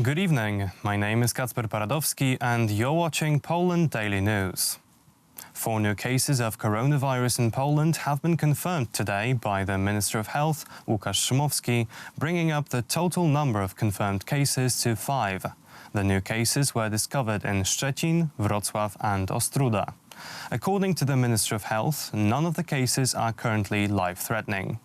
Good evening, my name is Kacper Paradowski and you're watching Poland Daily News. 4 new cases of coronavirus in Poland have been confirmed today by the Minister of Health, Łukasz Szumowski, bringing up the total number of confirmed cases to 5. The new cases were discovered in Szczecin, Wrocław and Ostróda. According to the Minister of Health, none of the cases are currently life-threatening.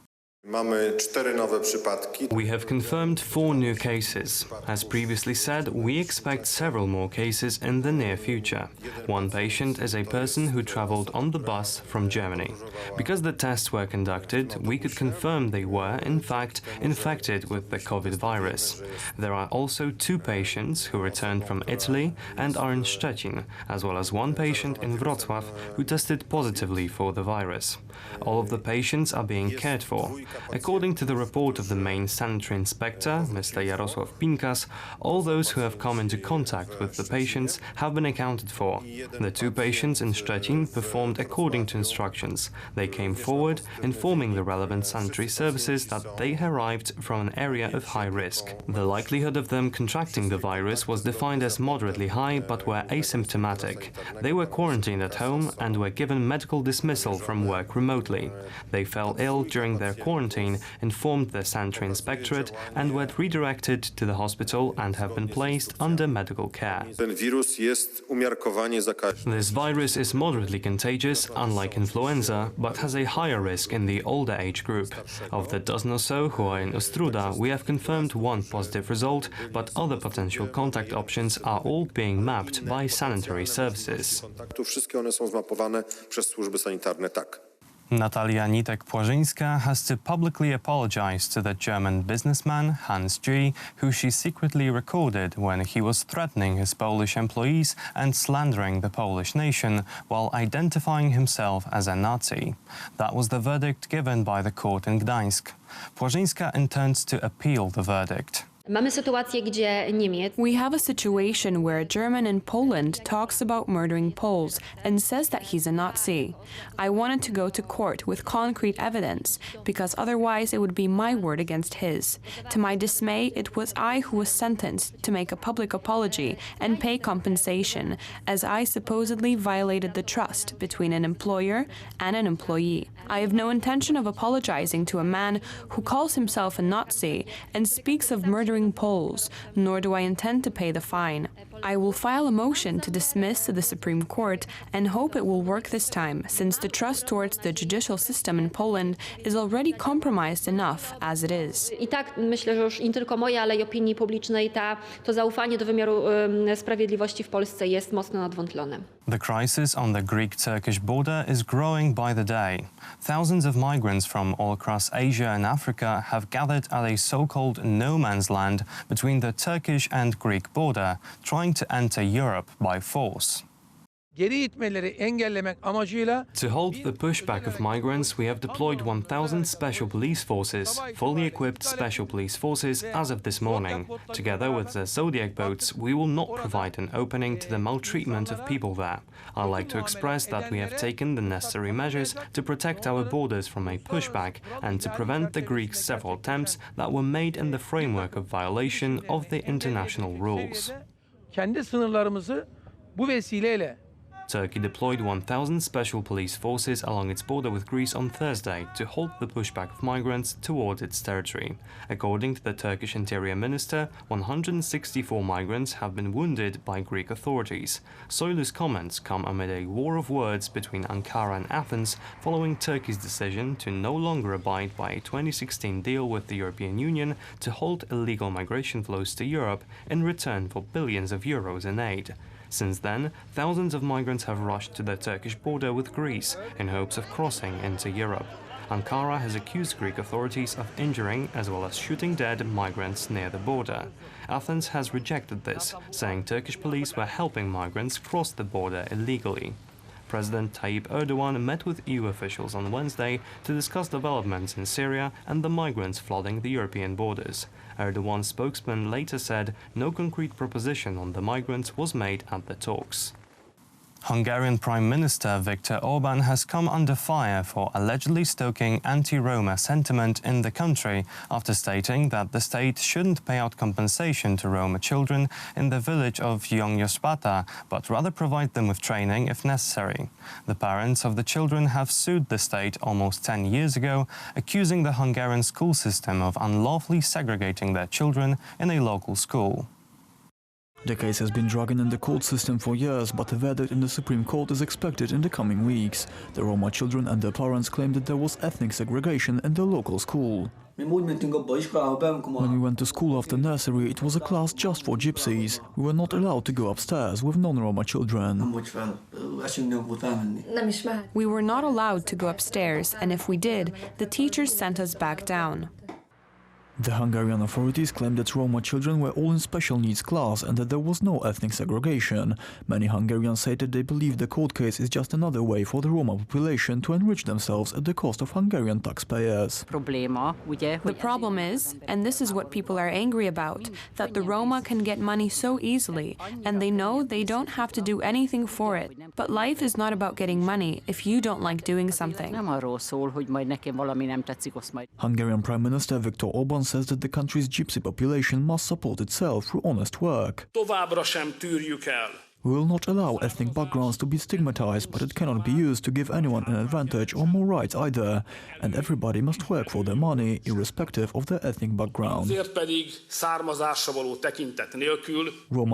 We have confirmed 4 new cases. As previously said, we expect several more cases in the near future. One patient is a person who traveled on the bus from Germany. Because the tests were conducted, we could confirm they were, in fact, infected with the COVID virus. There are also 2 patients who returned from Italy and are in Szczecin, as well as 1 patient in Wrocław who tested positively for the virus. All of the patients are being cared for. According to the report of the main sanitary inspector, Mr. Jarosław Pinkas, all those who have come into contact with the patients have been accounted for. The 2 patients in Szczecin performed according to instructions. They came forward, informing the relevant sanitary services that they arrived from an area of high risk. The likelihood of them contracting the virus was defined as moderately high, but were asymptomatic. They were quarantined at home and were given medical dismissal from work remotely. They fell ill during their quarantine, informed the sanitary inspectorate and were redirected to the hospital and have been placed under medical care. This virus is moderately contagious, unlike influenza, but has a higher risk in the older age group. Of the dozen or so who are in Ostróda, we have confirmed 1 positive result, but other potential contact options are all being mapped by sanitary services. Natalia Nitek-Płażyńska has to publicly apologize to the German businessman Hans G., who she secretly recorded when he was threatening his Polish employees and slandering the Polish nation while identifying himself as a Nazi. That was the verdict given by the court in Gdańsk. Płażyńska intends to appeal the verdict. We have a situation where a German in Poland talks about murdering Poles and says that he's a Nazi. I wanted to go to court with concrete evidence, because otherwise it would be my word against his. To my dismay, it was I who was sentenced to make a public apology and pay compensation, as I supposedly violated the trust between an employer and an employee. I have no intention of apologizing to a man who calls himself a Nazi and speaks of murdering Poles, nor do I intend to pay the fine. I will file a motion to dismiss to the Supreme Court and hope it will work this time, since the trust towards the judicial system in Poland is already compromised enough as it is. I tak myślę, że już nie tylko moja, ale i opinii publicznej to zaufanie do wymiaru sprawiedliwości w Polsce jest mocno nadwątlone. The crisis on the Greek-Turkish border is growing by the day. Thousands of migrants from all across Asia and Africa have gathered at a so-called no-man's land between the Turkish and Greek border, trying to enter Europe by force. To hold the pushback of migrants, we have deployed 1,000 special police forces, fully equipped special police forces, as of this morning. Together with the Zodiac boats, we will not provide an opening to the maltreatment of people there. I like to express that we have taken the necessary measures to protect our borders from a pushback and to prevent the Greeks' several attempts that were made in the framework of violation of the international rules. Turkey deployed 1,000 special police forces along its border with Greece on Thursday to halt the pushback of migrants towards its territory. According to the Turkish Interior Minister, 164 migrants have been wounded by Greek authorities. Soylu's comments come amid a war of words between Ankara and Athens following Turkey's decision to no longer abide by a 2016 deal with the European Union to halt illegal migration flows to Europe in return for billions of euros in aid. Since then, thousands of migrants have rushed to the Turkish border with Greece in hopes of crossing into Europe. Ankara has accused Greek authorities of injuring as well as shooting dead migrants near the border. Athens has rejected this, saying Turkish police were helping migrants cross the border illegally. President Tayyip Erdogan met with EU officials on Wednesday to discuss developments in Syria and the migrants flooding the European borders. Erdogan's spokesman later said no concrete proposition on the migrants was made at the talks. Hungarian Prime Minister Viktor Orbán has come under fire for allegedly stoking anti-Roma sentiment in the country after stating that the state shouldn't pay out compensation to Roma children in the village of Jónyospata, but rather provide them with training if necessary. The parents of the children have sued the state almost 10 years ago, accusing the Hungarian school system of unlawfully segregating their children in a local school. The case has been dragging in the court system for years, but a verdict in the Supreme Court is expected in the coming weeks. The Roma children and their parents claim that there was ethnic segregation in the local school. When we went to school after nursery, it was a class just for gypsies. We were not allowed to go upstairs with non-Roma children. We were not allowed to go upstairs, and if we did, the teachers sent us back down. The Hungarian authorities claim that Roma children were all in special needs class and that there was no ethnic segregation. Many Hungarians say that they believe the court case is just another way for the Roma population to enrich themselves at the cost of Hungarian taxpayers. The problem is, and this is what people are angry about, that the Roma can get money so easily, and they know they don't have to do anything for it. But life is not about getting money if you don't like doing something. Hungarian Prime Minister Viktor Orbán says that the country's gypsy population must support itself through honest work. We will not allow ethnic backgrounds to be stigmatized, but it cannot be used to give anyone an advantage or more rights either. And everybody must work for their money, irrespective of their ethnic background. Roma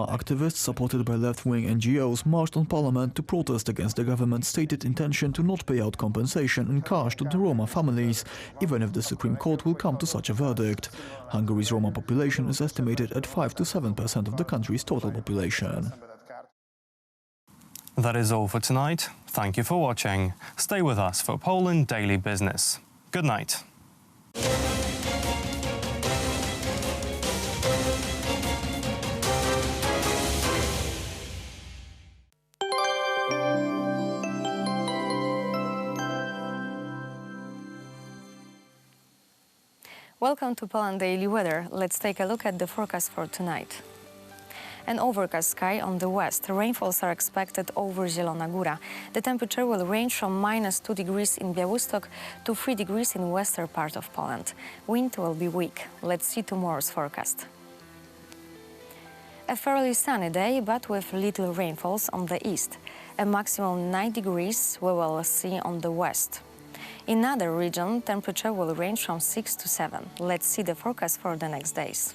activists, supported by left-wing NGOs, marched on parliament to protest against the government's stated intention to not pay out compensation in cash to the Roma families, even if the Supreme Court will come to such a verdict. Hungary's Roma population is estimated at 5 to 7% of the country's total population. That is all for tonight. Thank you for watching. Stay with us for Poland Daily Business. Good night. Welcome to Poland Daily Weather. Let's take a look at the forecast for tonight. An overcast sky on the west. Rainfalls are expected over Zielona Góra. The temperature will range from -2 degrees in Białystok to 3 degrees in western part of Poland. Wind will be weak. Let's see tomorrow's forecast. A fairly sunny day, but with little rainfalls on the east. A maximum 9 degrees we will see on the west. In other regions, temperature will range from 6 to 7. Let's see the forecast for the next days.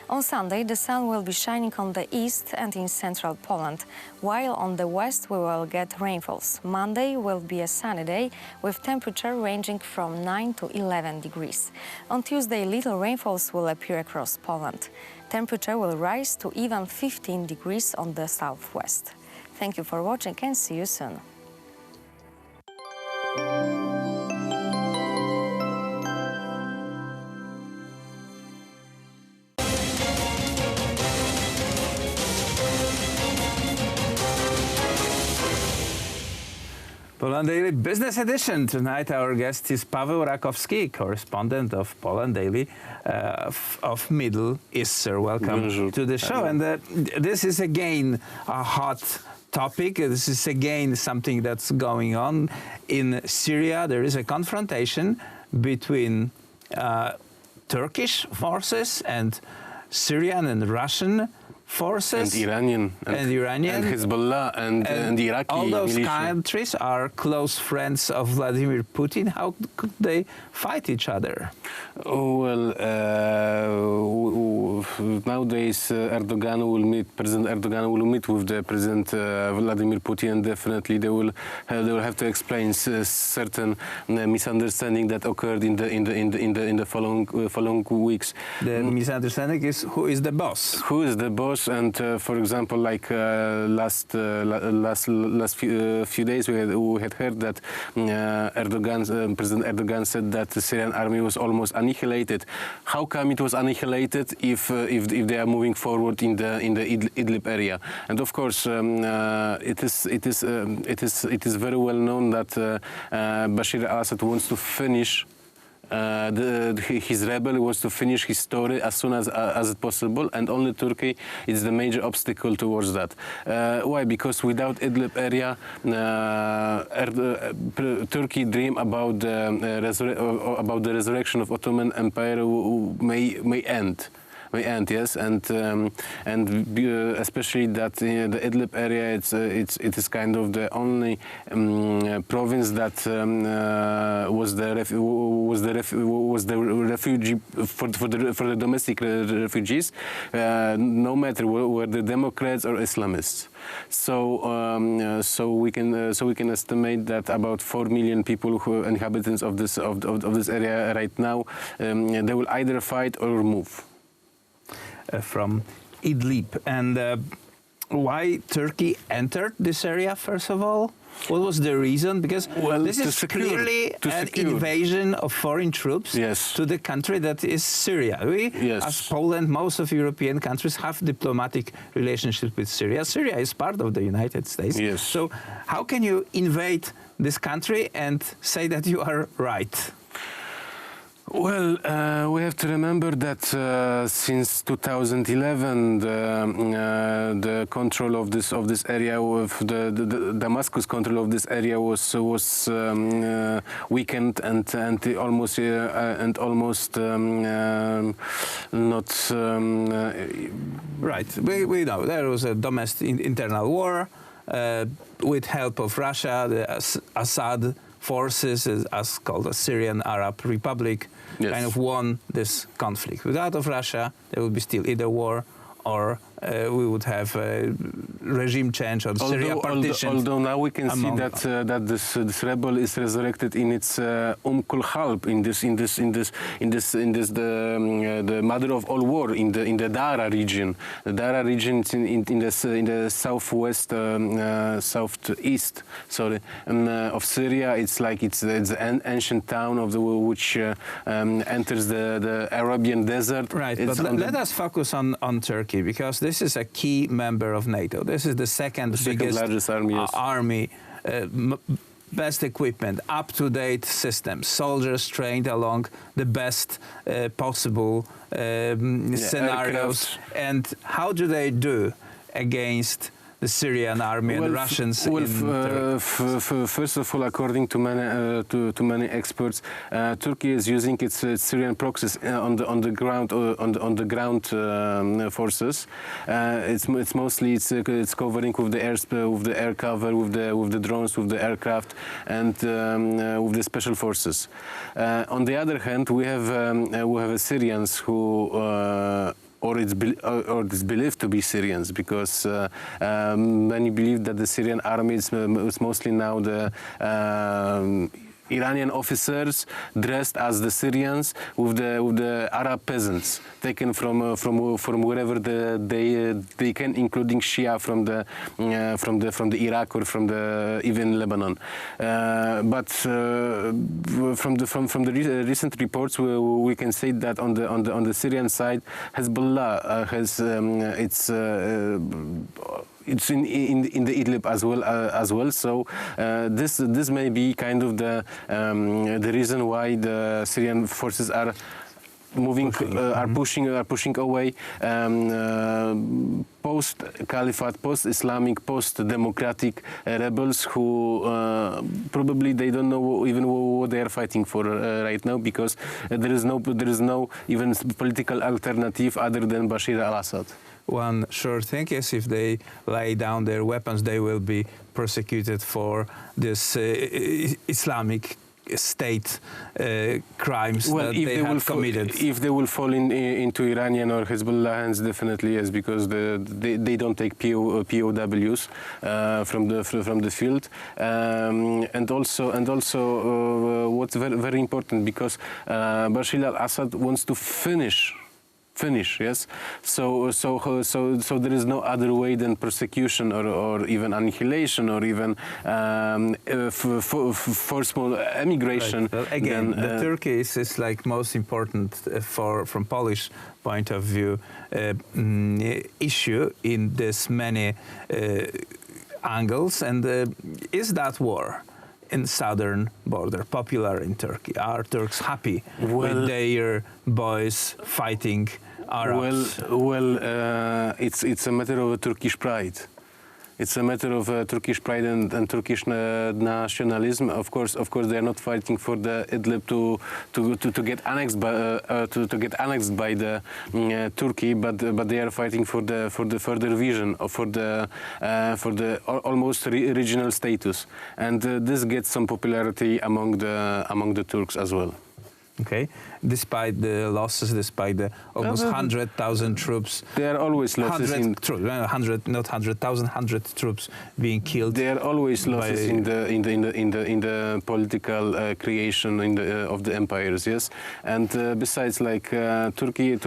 On Sunday, the sun will be shining on the east and in central Poland, while on the west we will get rainfalls. Monday will be a sunny day with temperature ranging from 9 to 11 degrees. On Tuesday, little rainfalls will appear across Poland. Temperature will rise to even 15 degrees on the southwest. Thank you for watching and see you soon. Poland Daily Business Edition. Tonight our guest is Paweł Rakowski, correspondent of Poland Daily of Middle East. Sir, welcome Bonjour. to the show. And this is again a hot topic. This is again something that's going on in Syria. There is a confrontation between Turkish forces and Syrian and Russian forces. And Iranian. And Hezbollah and Iraqi all those militia. countries are close friends of Vladimir Putin. How could they fight each other? Oh, well, nowadays President Erdogan will meet with the President Vladimir Putin, and definitely they will have to explain certain misunderstanding that occurred in the following weeks. The misunderstanding is who is the boss. Who is the boss? And for example, like last few days, we had heard that President Erdogan said that the Syrian army was almost annihilated. How come it was annihilated if they are moving forward in the Idlib area? And of course, it is very well known that Bashar al-Assad wants to finish his rebel wants to finish his story as soon as possible, and only Turkey is the major obstacle towards that. Why? Because without Idlib area, Turkey dream about the resurrection of Ottoman Empire may end. Yes, and especially that the Idlib area, it is kind of the only province that was the refugee for the domestic refugees, no matter were the Democrats or Islamists. So we can estimate that about 4 million people, inhabitants of this area right now, they will either fight or move. From Idlib. And why Turkey entered this area, first of all? What was the reason? Because this is clearly an invasion of foreign troops to the country that is Syria. As Poland, most of European countries have diplomatic relationships with Syria. Syria is part of the United States. So how can you invade this country and say that you are right? Well, we have to remember that since 2011, the control of this area, with the Damascus control of this area, was weakened and almost not right. We know there was a domestic internal war with help of Russia. The Assad forces, as called the Syrian Arab Republic, kind of won this conflict. Without of Russia, there would be still either war or we would have a regime change or Syria partition. Although now we can see that this rebel is resurrected in its Kulhalb, the mother of all war, in the Dara region. The Dara region is in the southwest, southeast, of Syria. It's an ancient town which enters the Arabian desert. Right, but let us focus on Turkey, because this is a key member of NATO. This is the second biggest largest army. Army, best equipment, up-to-date systems, soldiers trained along the best possible scenarios. And how do they do against the Syrian army and Russians? First of all, according to many experts, Turkey is using its Syrian proxies on the ground forces. It's mostly covering with the air cover, with the drones, with the aircraft, and with the special forces. On the other hand, we have Syrians who. Or it's believed to be Syrians, because many believe that the Syrian army is mostly now the Iranian officers dressed as the Syrians, with the Arab peasants taken from wherever they can, including Shia from the Iraq or from even Lebanon. But from the recent reports, we can say that on the Syrian side, Hezbollah has it's in the Idlib as well. So this may be kind of the reason why the Syrian forces are moving, are pushing away post-Caliphate, post-Islamic, post-democratic rebels who probably they don't know even what they are fighting for right now, because there is no even political alternative other than Bashar al-Assad. One sure thing is, if they lay down their weapons, they will be prosecuted for this Islamic State crimes that they have committed. If they will fall into Iranian or Hezbollah hands, definitely yes, because they don't take POWs from the field, and also what's very important, because Bashar al-Assad wants to finish, yes. So there is no other way than persecution or even annihilation or even forceful emigration. Right. Well, again, the Turkey is like most important from Polish point of view issue in this many angles, and is that war in southern border, popular in Turkey? Are Turks happy with their boys fighting Arabs? It's a matter of Turkish pride. It's a matter of Turkish pride and Turkish nationalism. Of course, they are not fighting for the Idlib to get annexed by the Turkey, but they are fighting for the further vision, for the almost regional status, and this gets some popularity among the Turks as well. Okay, despite the losses, despite the almost 100,000 troops, there are always losses. 100 troops being killed. There are always losses in the political creation of the empires. Yes, and besides, like Turkey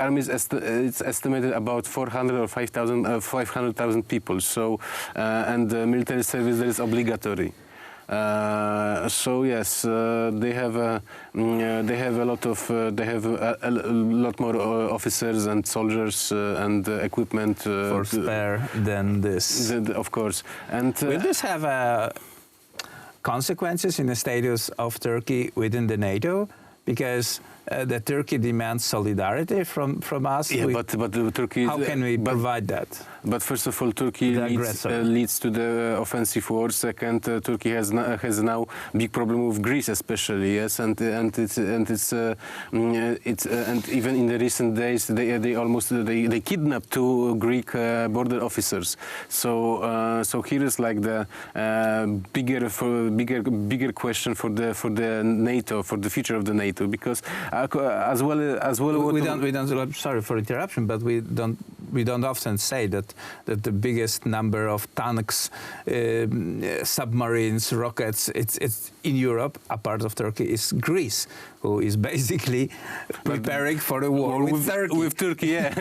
army it's estimated about 400 or 500,000 people. So and military service there is obligatory. So yes, they have a lot more officers and soldiers and equipment for spare than this. Of course, and will this have consequences in the status of Turkey within the NATO? Because the Turkey demands solidarity from us. Yeah, but Turkey. How can we provide that? But first of all, Turkey leads to the offensive war. Second, Turkey has now big problem with Greece, especially. Yes, and even in the recent days, they kidnapped 2 Greek border officers. So here is like the bigger question for the NATO, for the future of the NATO, because as well. We don't. Sorry for interruption, but we don't often say that the biggest number of tanks, submarines, rockets, it's in Europe, a part of Turkey, is Greece, who is basically preparing for a war with Turkey. With Turkey, yeah.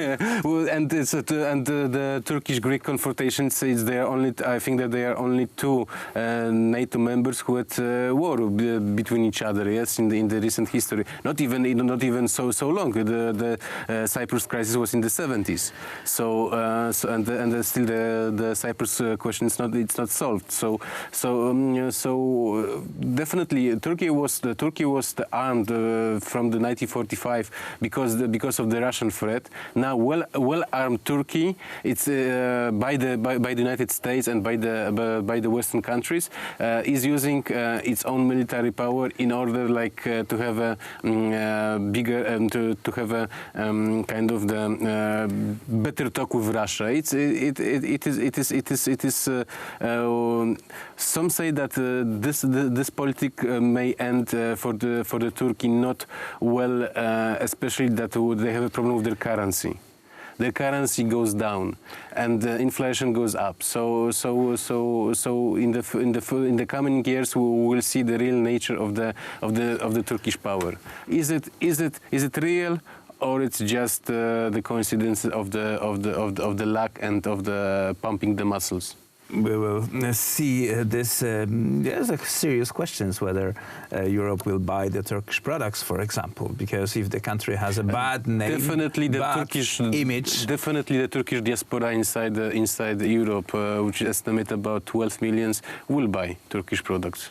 and the Turkish-Greek confrontation says I think that there are only 2 NATO members who had war between each other. Yes, in the recent history, not even so long. The Cyprus crisis was in the 70s. So still the Cyprus question is not solved. So definitely Turkey was armed from the 1945 because of the Russian threat. Now well-armed Turkey, it's by the United States and by the Western countries, is using its own military power in order to have a bigger to have a kind of the better talk with Russia. It is. Some say that this politic may end for the Turkey not well, especially that they have a problem with their currency. Their currency goes down, and inflation goes up. So in the coming years we will see the real nature of the Turkish power. Is it real? Or it's just the coincidence of the luck and of the pumping the muscles. We will see this. There's a serious questions whether Europe will buy the Turkish products, for example, because if the country has a bad name, definitely the Turkish image, definitely the Turkish diaspora inside Europe, which is estimated about 12 million, will buy Turkish products.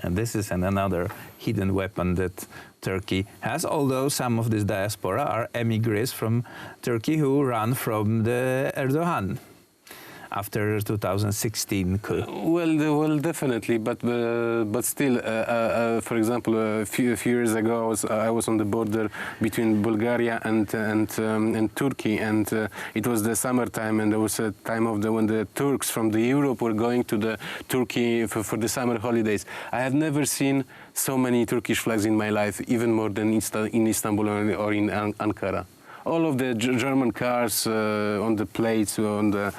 And this is another hidden weapon that Turkey has, although some of this diaspora are emigres from Turkey who ran from the Erdogan after 2016 coup. Well, definitely, but still, for example, a few years ago, I was on the border between Bulgaria and Turkey, and it was the summertime, and there was a time when the Turks from the Europe were going to the Turkey for the summer holidays. I have never seen so many Turkish flags in my life, even more than in Istanbul or in Ankara. All of the German cars on the plates, from the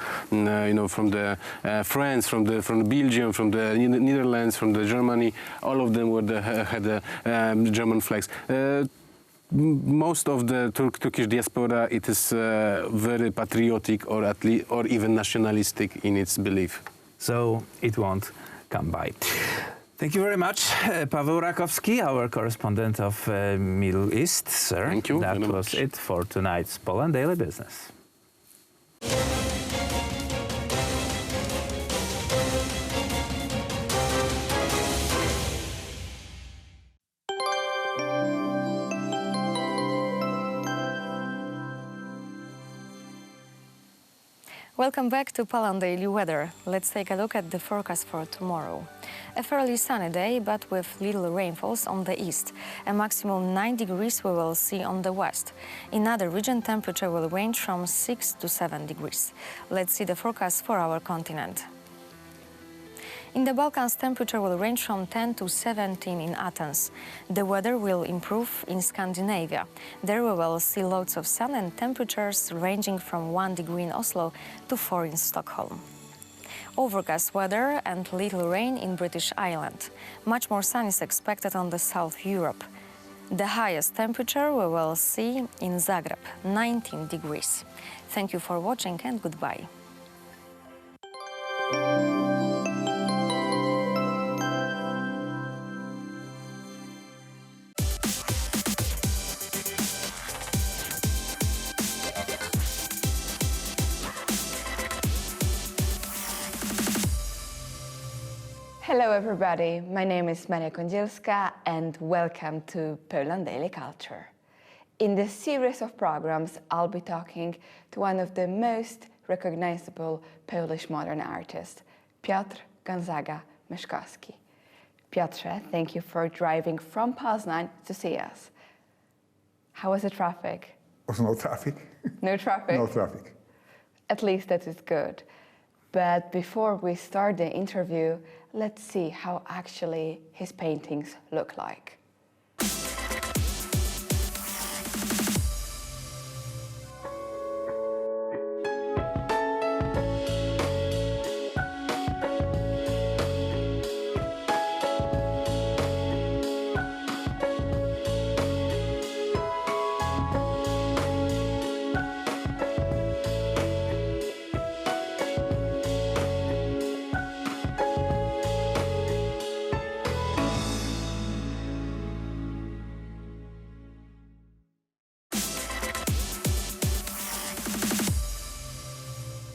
France, from the Belgium, from the Netherlands, from the Germany, all of them had German flags. Most of the Turkish diaspora, it is very patriotic or even nationalistic in its belief. So it won't come by. Thank you very much, Paweł Rakowski, our correspondent of Middle East, sir. Thank you. That was it for tonight's Poland Daily Business. Welcome back to Poland Daily Weather. Let's take a look at the forecast for tomorrow. A fairly sunny day, but with little rainfalls on the east. A maximum 9 degrees we will see on the west. In other region, temperature will range from 6 to 7 degrees. Let's see the forecast for our continent. In the Balkans, temperature will range from 10 to 17 in Athens. The weather will improve in Scandinavia. There we will see loads of sun and temperatures ranging from 1 degree in Oslo to 4 in Stockholm. Overcast weather and little rain in British Island. Much more sun is expected on the South Europe. The highest temperature we will see in Zagreb, 19 degrees. Thank you for watching and goodbye. Hello everybody, my name is Maria Kądzielska and welcome to Poland Daily Culture. In this series of programs, I'll be talking to one of the most recognizable Polish modern artists, Piotr Gonzaga-Myszkowski. Piotrze, thank you for driving from Poznań to see us. How was the traffic? Was no traffic. No traffic? No traffic. At least that is good. But before we start the interview, let's see how actually his paintings look like.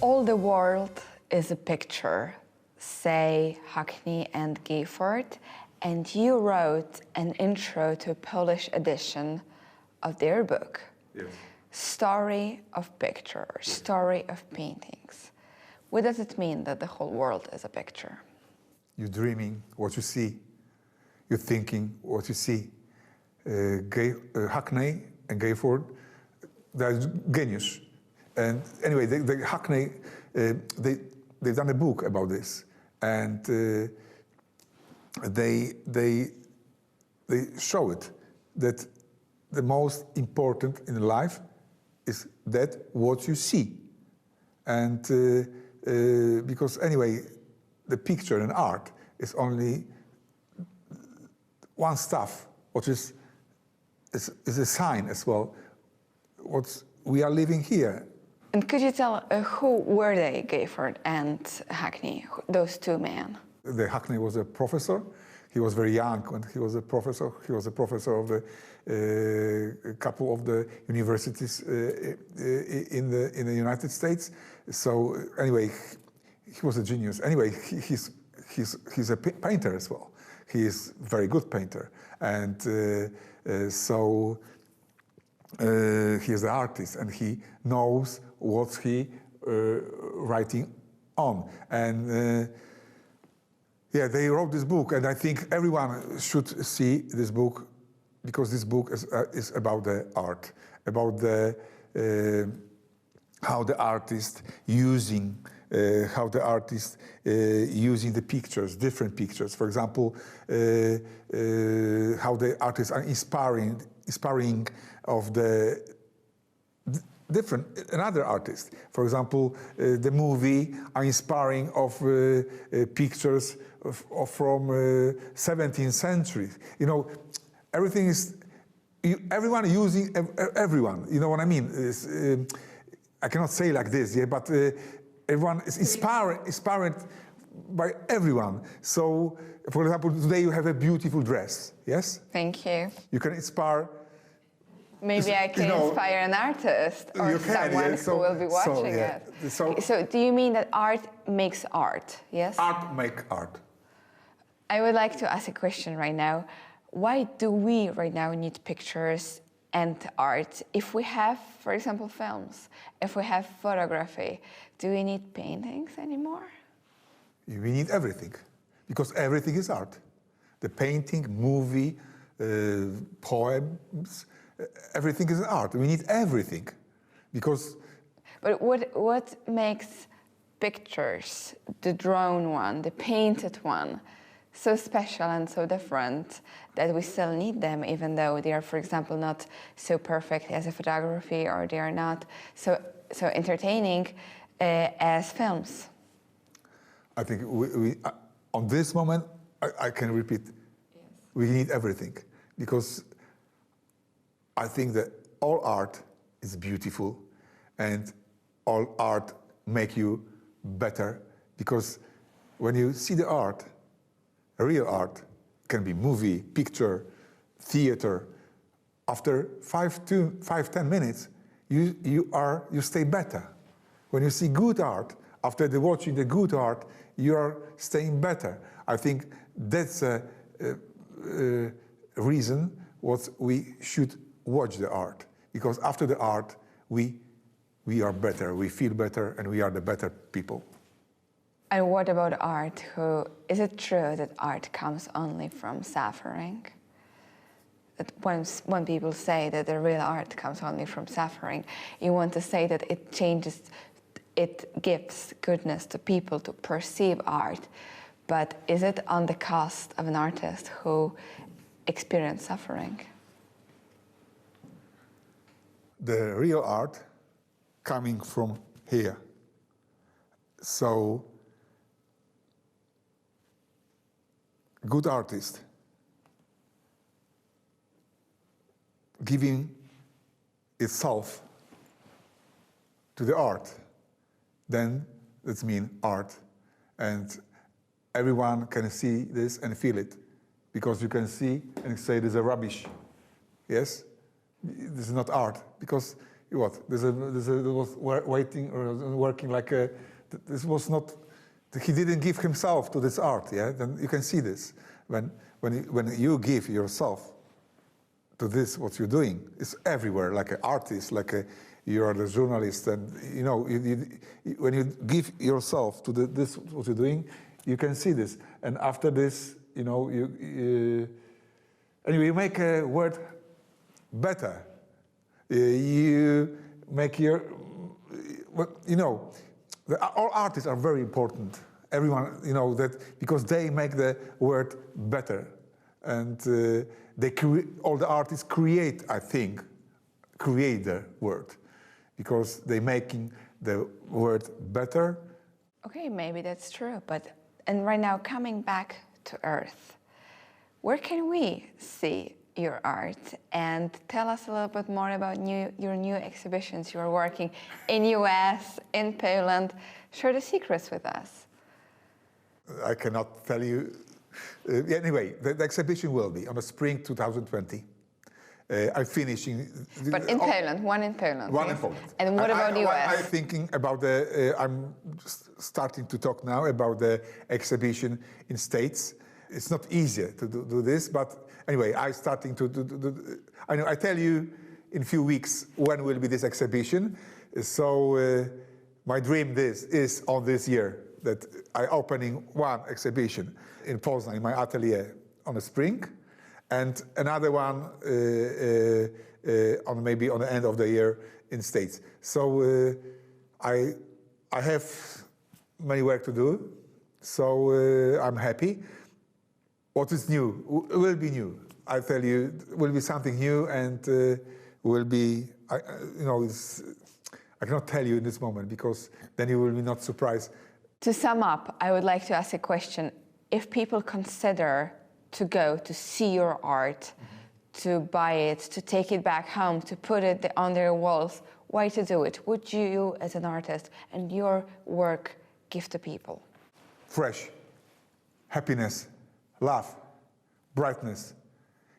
All the world is a picture, say Hackney and Gifford, and you wrote an intro to a Polish edition of their book. Yes. Story of picture, story of paintings. What does it mean that the whole world is a picture? You're dreaming what you see. You're thinking what you see. Hackney and Gifford, they're genius. And anyway, Hackney, they've done a book about this, and they show it that the most important in life is that what you see, and because anyway, the picture and art is only one stuff, which is a sign as well. We are living here. And could you tell who were they, Gifford and Hackney, those two men? The Hackney was a professor. He was very young when he was a professor. He was a professor of a couple of the universities in the United States. So anyway, he was a genius. Anyway, he's a painter as well. He is a very good painter, and so he is the artist, and he knows what he writing on. And yeah, they wrote this book, and I think everyone should see this book, because this book is about the art, about the how the artist using using the pictures, different pictures. For example, how the artists are inspiring of the different another artist. For example, the movie are inspiring of pictures from 17th century. You know, everything is everyone using everyone. You know what I mean? I cannot say like this, yeah, but everyone is inspired by everyone. So, for example, today you have a beautiful dress. Yes. Thank you. You can inspire. Maybe I can inspire an artist or someone who will be watching it. So do you mean that art makes art, yes? Art makes art. I would like to ask a question right now. Why do we right now need pictures and art. If we have, for example, films, if we have photography, do we need paintings anymore? We need everything, because everything is art. The painting, movie, poems, everything is art. We need everything, because... But what makes pictures, the drawn one, the painted one, so special and so different that we still need them, even though they are, for example, not so perfect as a photography, or they are not so entertaining as films? I think we on this moment, I can repeat, yes. We need everything, because I think that all art is beautiful, and all art make you better, because when you see the art, real art, can be movie, picture, theater, after 5-10 minutes, you stay better. When you see good art, after watching the good art, you are staying better. I think that's a reason what we should watch the art, because after the art, we are better, we feel better, and we are the better people. And what about art? Is it true that art comes only from suffering? That when people say that the real art comes only from suffering, you want to say that it changes, it gives goodness to people to perceive art, but is it on the cost of an artist who experienced suffering? The real art coming from here. So, good artist giving itself to the art, then that's mean art. And everyone can see this and feel it, because you can see and say this is a rubbish. Yes? This is not art, because what? This was waiting or working like a, this was not, he didn't give himself to this art, yeah? Then you can see this. When you give yourself to this, what you're doing, it's everywhere, like an artist, you are the journalist, and you know, when you give yourself to this, what you're doing, you can see this. And after this, you know, anyway, you make a word better. You make your, you know, all artists are very important. Everyone, you know, that because they make the word better, and all the artists create, I think, create the word, because they're making the word better. Okay, maybe that's true, and right now, coming back to Earth, where can we see your art? And tell us a little bit more about your new exhibitions. You are working in US, in Poland. Share the secrets with us. I cannot tell you. Anyway, the exhibition will be on the spring 2020. I'm finishing. But in Poland, one in Poland. One in Poland. And what about US? I'm thinking about I'm starting to talk now about the exhibition in States. It's not easier to do this, but anyway, I'm starting to do. I tell you in a few weeks when will be this exhibition. So my dream is on this year that I'm opening one exhibition in Poznan in my atelier on the spring, and another one maybe on the end of the year in States. So I have many work to do. So I'm happy. What is new will be new. I tell you, will be something new, and will be. You know, I cannot tell you in this moment, because then you will be not surprised. To sum up, I would like to ask a question. If people consider to go to see your art, to buy it, to take it back home, to put it on their walls, why to do it? Would you, as an artist, and your work give to people? Fresh, happiness, love, brightness.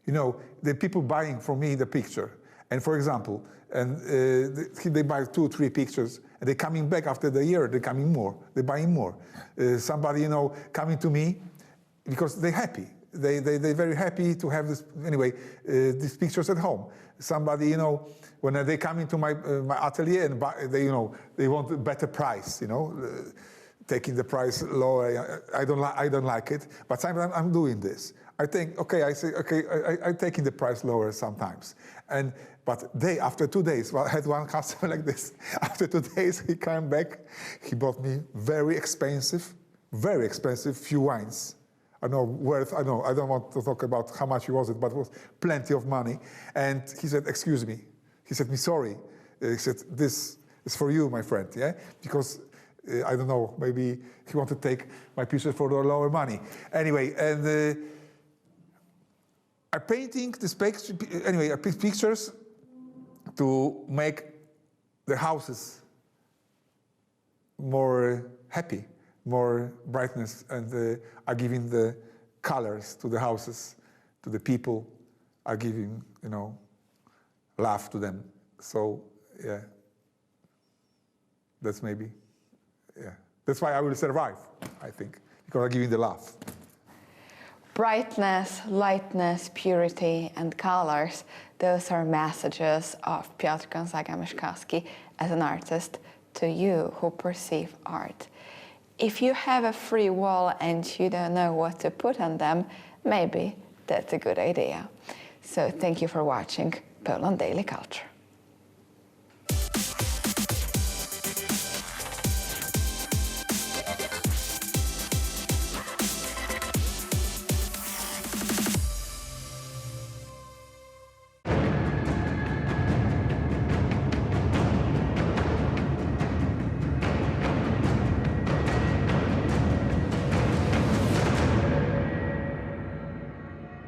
You know, the people buying from me the picture, and for example, and they buy 2 or 3 pictures, and they're coming back after the year. They're coming more. They're buying more. Somebody, you know, coming to me because they're happy. they're very happy to have this, anyway, these pictures at home. Somebody, you know, when they come into my atelier and buy, they want a better price, you know, taking the price lower. I don't like it, but sometimes I'm doing this. I think, okay, I'm taking the price lower sometimes. But after 2 days, well, I had one customer like this. After 2 days, he came back. He bought me very expensive few wines. I don't want to talk about how much was it, but it was plenty of money. And he said, excuse me. He said me, sorry. He said, this is for you, my friend, yeah? Because, I don't know, maybe he wanted to take my pictures for the lower money. Anyway, and I'm painting this picture, anyway, I pick pictures to make the houses more happy, more brightness, and are giving the colors to the houses, to the people, are giving, you know, laugh to them. So, yeah, that's maybe, yeah. That's why I will survive, I think, because I'm giving the laugh. Brightness, lightness, purity, and colors, those are messages of Piotr Gonzaga-Mieszkowski as an artist to you who perceive art. If you have a free wall and you don't know what to put on them, maybe that's a good idea. So thank you for watching Poland Daily Culture.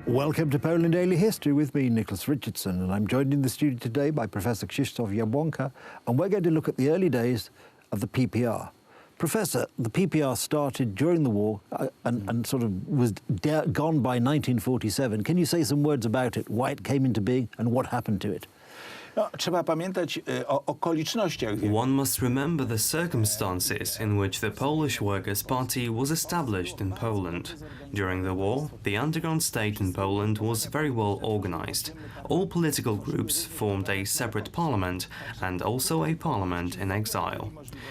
Welcome to Poland Daily History with me, Nicholas Richardson, and I'm joined in the studio today by Professor Krzysztof Jabłonka, and we're going to look at the early days of the PPR. Professor, the PPR started during the war and sort of was gone by 1947. Can you say some words about it, why it came into being and what happened to it? Trzeba pamiętać o okolicznościach. One must remember the circumstances in which the Polish Workers' Party was established in Poland. During the war, the underground state in Poland was very well organized. All political groups formed a separate parliament and also a parliament in exile.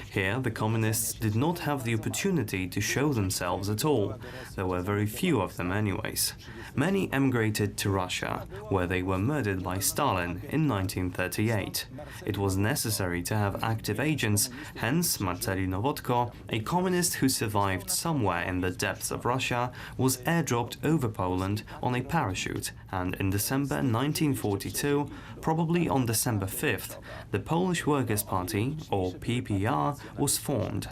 Here, the communists did not have the opportunity to show themselves at all. There were very few of them anyways. Many emigrated to Russia, where they were murdered by Stalin in 1938. It was necessary to have active agents, hence Marceli Nowotko, a communist who survived somewhere in the depths of Russia, was airdropped over Poland on a parachute, and in December 1942, probably on December 5th, the Polish Workers' Party, or PPR, was formed.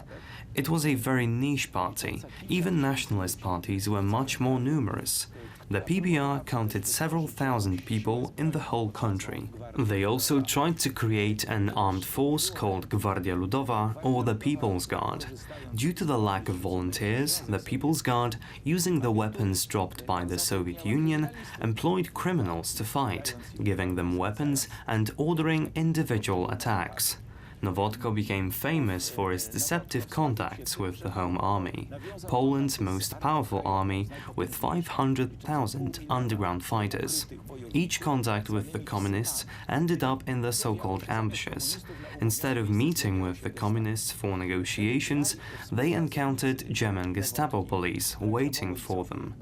It was a very niche party. Even nationalist parties were much more numerous. The PPR counted several thousand people in the whole country. They also tried to create an armed force called Gwardia Ludowa, or the People's Guard. Due to the lack of volunteers, the People's Guard, using the weapons dropped by the Soviet Union, employed criminals to fight, giving them weapons and ordering individual attacks. Nowotko became famous for his deceptive contacts with the Home Army, Poland's most powerful army with 500,000 underground fighters. Each contact with the communists ended up in the so-called ambushes. Instead of meeting with the communists for negotiations, they encountered German Gestapo police waiting for them.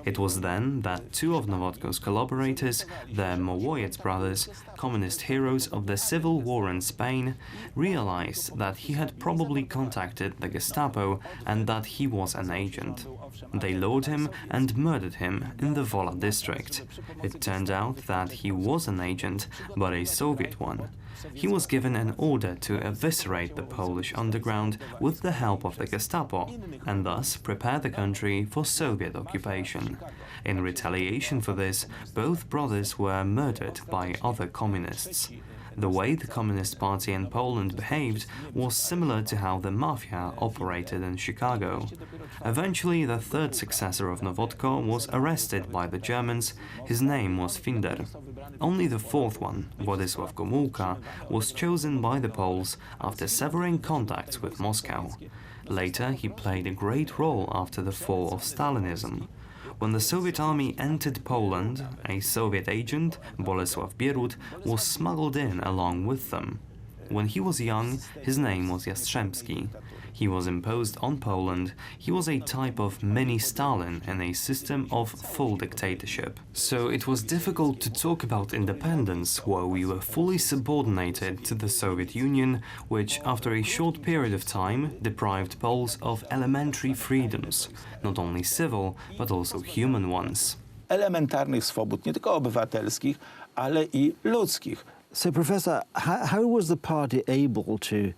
It was then that two of Nowotko's collaborators, the Mołowiec brothers, communist heroes of the civil war in Spain, realized that he had probably contacted the Gestapo and that he was an agent. They lured him and murdered him in the Wola district. It turned out that he was an agent, but a Soviet one. He was given an order to eviscerate the Polish underground with the help of the Gestapo, and thus prepare the country for Soviet occupation. In retaliation for this, both brothers were murdered by other communists. The way the Communist Party in Poland behaved was similar to how the mafia operated in Chicago. Eventually, the third successor of Nowotko was arrested by the Germans. His name was Finder. Only the fourth one, Władysław Gomułka, was chosen by the Poles after severing contacts with Moscow. Later, he played a great role after the fall of Stalinism. When the Soviet army entered Poland, a Soviet agent, Bolesław Bierut, was smuggled in along with them. When he was young, his name was Jastrzębski. He was imposed on Poland. He was a type of mini-Stalin in a system of full dictatorship. So it was difficult to talk about independence while we were fully subordinated to the Soviet Union, which, after a short period of time, deprived Poles of elementary freedoms, not only civil, but also human ones. Elementarnych swobód, nie tylko obywatelskich, ale i ludzkich. So, Professor, how was the party able to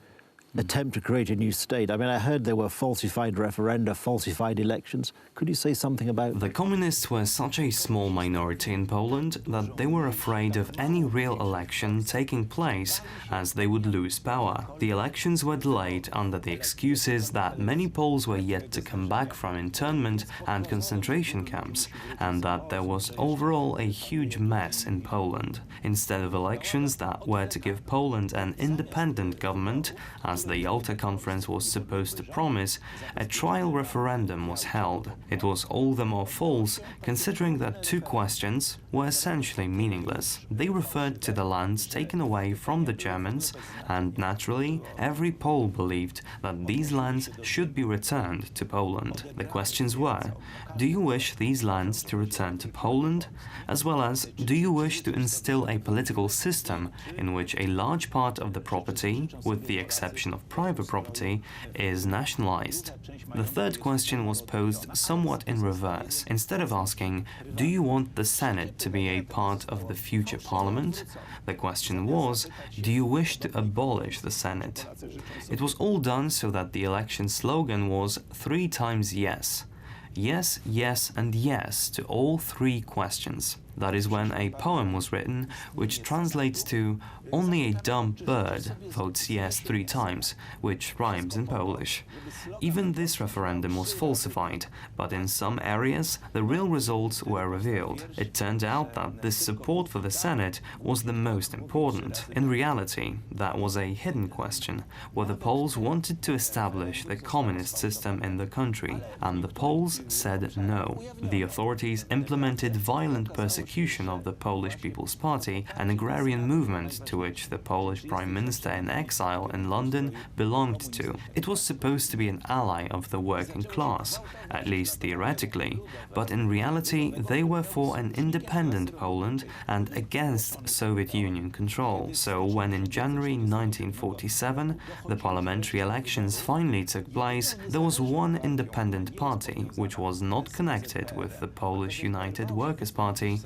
attempt to create a new state? I mean, I heard there were falsified referenda, falsified elections. Could you say something about The communists were such a small minority in Poland that they were afraid of any real election taking place, as they would lose power. The elections were delayed under the excuses that many Poles were yet to come back from internment and concentration camps, and that there was overall a huge mess in Poland. Instead of elections that were to give Poland an independent government, as the Yalta Conference was supposed to promise, a trial referendum was held. It was all the more false, considering that two questions were essentially meaningless. They referred to the lands taken away from the Germans, and naturally, every Pole believed that these lands should be returned to Poland. The questions were: do you wish these lands to return to Poland? As well as, do you wish to instill a political system in which a large part of the property, with the exception of private property, is nationalized? The third question was posed somewhat in reverse. Instead of asking, do you want the Senate to be a part of the future parliament? The question was, do you wish to abolish the Senate? It was all done so that the election slogan was 3 times yes. Yes, yes, and yes to all 3 questions. That is when a poem was written, which translates to "Only a dumb bird votes yes 3 times," which rhymes in Polish. Even this referendum was falsified, but in some areas the real results were revealed. It turned out that this support for the Senate was the most important. In reality, that was a hidden question, where the Poles wanted to establish the communist system in the country, and the Poles said no. The authorities implemented violent persecution of the Polish People's Party, an agrarian movement to which the Polish Prime Minister in exile in London belonged to. It was supposed to be an ally of the working class, at least theoretically, but in reality they were for an independent Poland and against Soviet Union control. So when in January 1947 the parliamentary elections finally took place, there was one independent party which was not connected with the Polish United Workers' Party.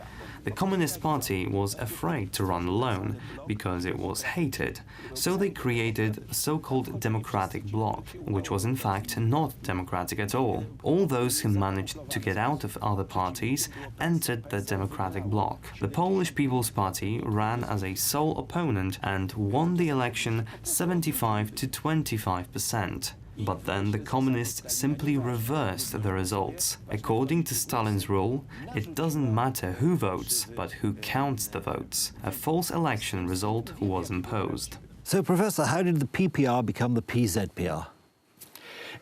The Communist Party was afraid to run alone because it was hated, so they created a so-called Democratic Bloc, which was in fact not democratic at all. All those who managed to get out of other parties entered the Democratic Bloc. The Polish People's Party ran as a sole opponent and won the election 75 to 25%. But then the communists simply reversed the results. According to Stalin's rule, it doesn't matter who votes, but who counts the votes. A false election result was imposed. So, Professor, how did the PPR become the PZPR?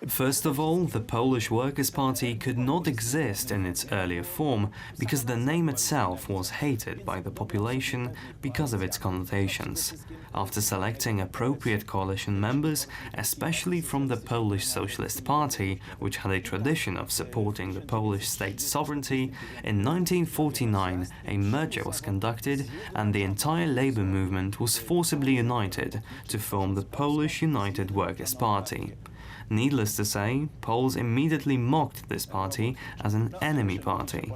First of all, the Polish Workers' Party could not exist in its earlier form because the name itself was hated by the population because of its connotations. After selecting appropriate coalition members, especially from the Polish Socialist Party, which had a tradition of supporting the Polish state sovereignty, in 1949 a merger was conducted and the entire labor movement was forcibly united to form the Polish United Workers' Party. Needless to say, Poles immediately mocked this party as an enemy party.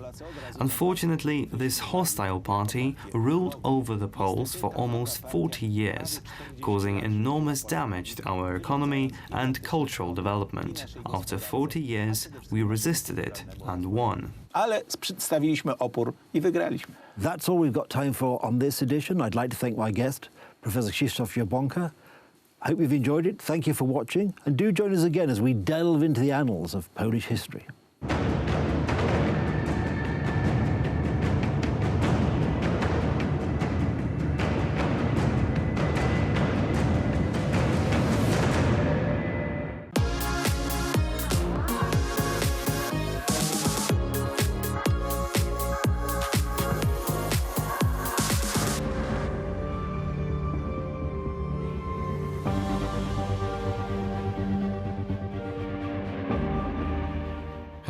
Unfortunately, this hostile party ruled over the Poles for almost 40 years, causing enormous damage to our economy and cultural development. After 40 years, we resisted it and won. Ale przedstawiliśmy opór i wygraliśmy. That's all we've got time for on this edition. I'd like to thank my guest, Professor Krzysztof Jabłonka. I hope you've enjoyed it. Thank you for watching, and do join us again as we delve into the annals of Polish history.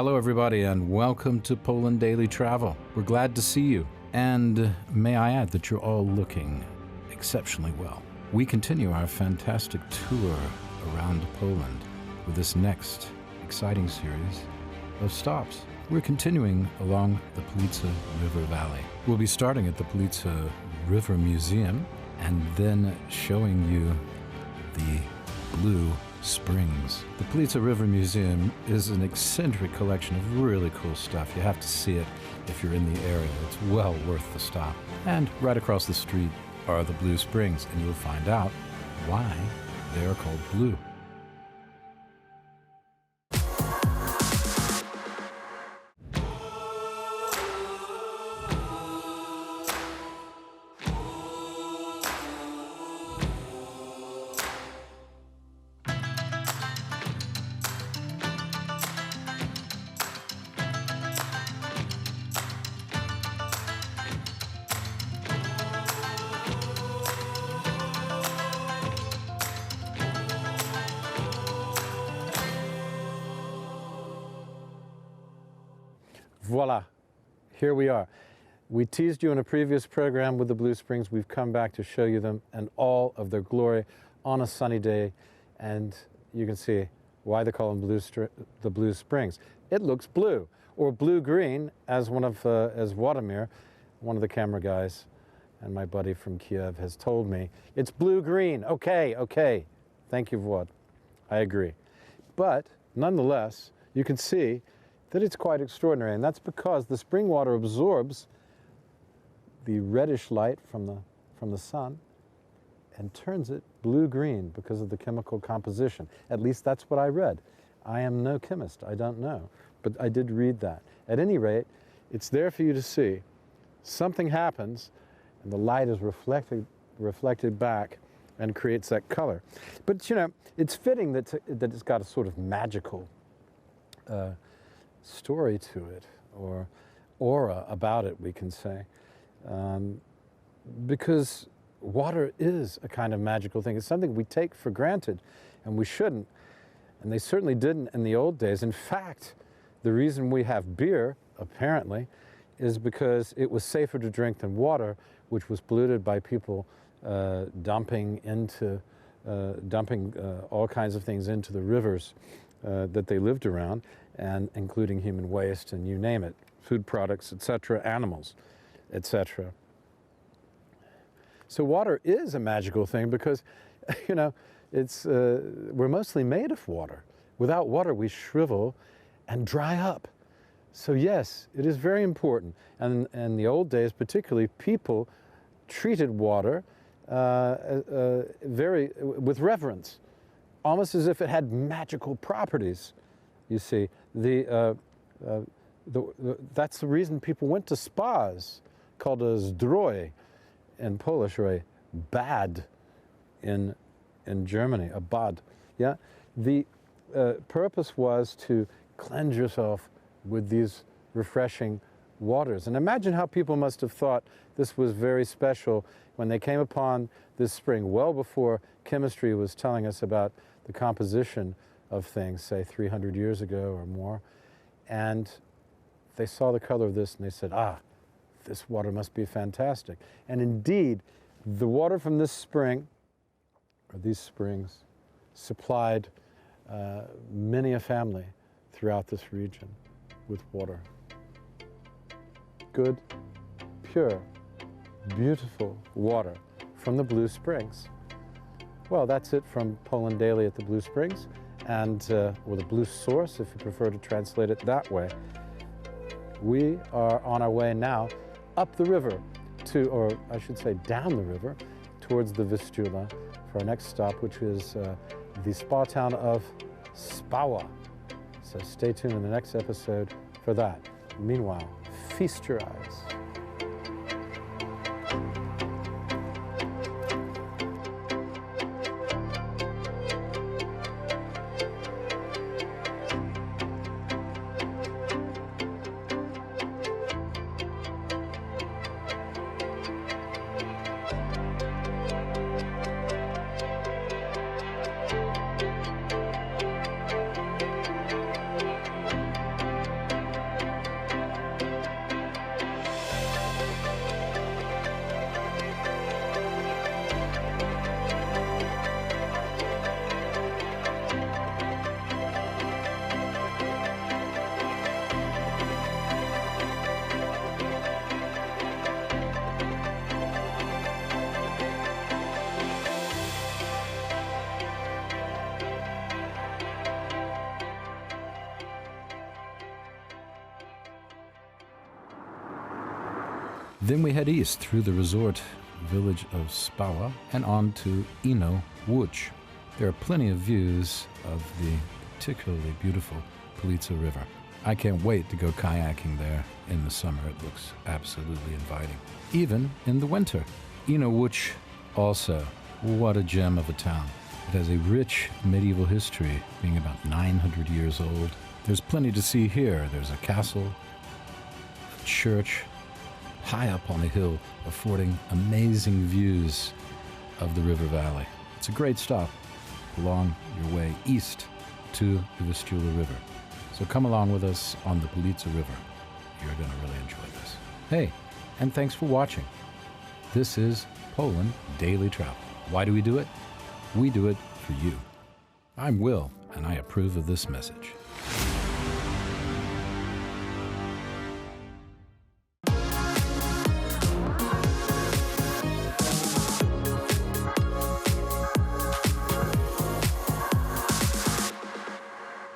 Hello, everybody, and welcome to Poland Daily Travel. We're glad to see you. And may I add that you're all looking exceptionally well. We continue our fantastic tour around Poland with this next exciting series of stops. We're continuing along the Police River Valley. We'll be starting at the Police River Museum and then showing you the Blue Springs. The Police River Museum is an eccentric collection of really cool stuff. You have to see it if you're in the area. It's well worth the stop. And right across the street are the Blue Springs, and you'll find out why they are called blue. Voila, here we are. We teased you in a previous program with the Blue Springs. We've come back to show you them and all of their glory on a sunny day. And you can see why they call them the Blue Springs. It looks blue, or blue-green, as Władimir, one of the camera guys, and my buddy from Kiev has told me. It's blue-green. Okay. Thank you, Włod. I agree. But nonetheless, you can see that it's quite extraordinary, and that's because the spring water absorbs the reddish light from the sun and turns it blue-green because of the chemical composition. At least that's what I read. I am no chemist, I don't know, but I did read that. At any rate, it's there for you to see. Something happens, and the light is reflected back and creates that color. But you know, it's fitting that it's got a sort of magical story to it, or aura about it, we can say, because water is a kind of magical thing. It's something we take for granted, and we shouldn't, and they certainly didn't in the old days. In fact, the reason we have beer, apparently, is because it was safer to drink than water, which was polluted by people dumping all kinds of things into the rivers that they lived around, and including human waste and you name it, food products, etc., animals, etc. So water is a magical thing because, you know, we're mostly made of water. Without water, we shrivel and dry up. So yes, it is very important. And in the old days, particularly, people treated water with reverence, almost as if it had magical properties. You see, that's the reason people went to spas, called a zdrój in Polish, or a bad in Germany, a bad. Yeah, the purpose was to cleanse yourself with these refreshing waters. And imagine how people must have thought this was very special when they came upon this spring, well before chemistry was telling us about the composition of things, say 300 years ago or more. And they saw the color of this and they said, this water must be fantastic. And indeed, the water from this spring, or these springs, supplied many a family throughout this region with water. Good, pure, beautiful water from the Blue Springs. Well, that's it from Poland Daily at the Blue Springs, and or the Blue Source, if you prefer to translate it that way. We are on our way now up the river to, or I should say down the river, towards the Vistula for our next stop, which is the spa town of Spawa. So stay tuned in the next episode for that. Meanwhile, feast your eyes. Then we head east through the resort village of Spała and on to Ino Łódź. There are plenty of views of the particularly beautiful Police River. I can't wait to go kayaking there in the summer. It looks absolutely inviting. Even in the winter. Ino Łódź also, what a gem of a town. It has a rich medieval history, being about 900 years old. There's plenty to see here. There's a castle, a church, high up on a hill, affording amazing views of the river valley. It's a great stop along your way east to the Vistula River. So come along with us on the Police River. You're going to really enjoy this. Hey, and thanks for watching. This is Poland Daily Travel. Why do we do it? We do it for you. I'm Will, and I approve of this message.